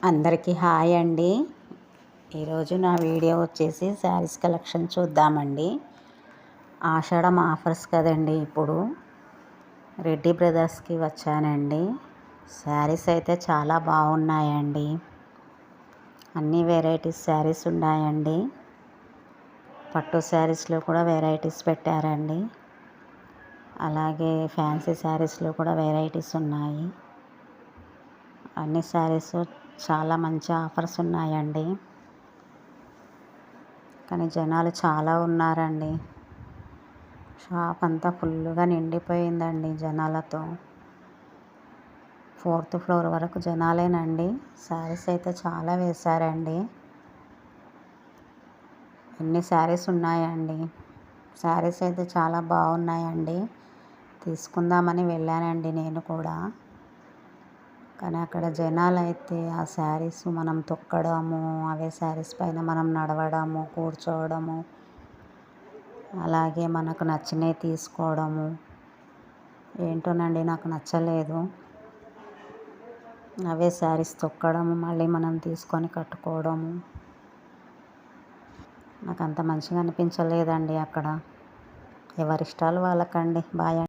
అందరికీ హాయ్ అండి. ఈరోజు నా వీడియో వచ్చేసి శారీస్ కలెక్షన్ చూద్దామండి. ఆషాఢం ఆఫర్స్ కదండి. ఇప్పుడు రెడ్డి బ్రదర్స్కి వచ్చానండి. శారీస్ అయితే చాలా బాగున్నాయండి. అన్ని వెరైటీస్ శారీస్ ఉన్నాయండి. పట్టు శారీస్లో కూడా వెరైటీస్ పెట్టారండి. అలాగే ఫ్యాన్సీ శారీస్లో కూడా వెరైటీస్ ఉన్నాయి. అన్ని శారీస్ చాలా మంచి ఆఫర్స్ ఉన్నాయండి. కానీ జనాలు చాలా ఉన్నారండి. షాప్ అంతా ఫుల్గా నిండిపోయిందండి జనాలతో. 4th ఫ్లోర్ వరకు జనాలేనండి. శారీస్ అయితే చాలా వేశారండి. ఎన్ని శారీస్ ఉన్నాయండి. శారీస్ అయితే చాలా బాగున్నాయండి. తీసుకుందామని వెళ్ళానండి నేను కూడా. కానీ అక్కడ జనాలు అయితే ఆ శారీస్ మనం తొక్కడము, అవే శారీస్ పైన మనం నడవడము, కూర్చోవడము, అలాగే మనకు నచ్చినవి తీసుకోవడము ఏంటోనండి, నాకు నచ్చలేదు. అవే శారీస్ తొక్కడము, మళ్ళీ మనం తీసుకొని కట్టుకోవడము నాకు అంత మంచిగా అనిపించలేదండి అక్కడ. ఎవరి ఇష్టాలు వాళ్ళకండి. బాయ్.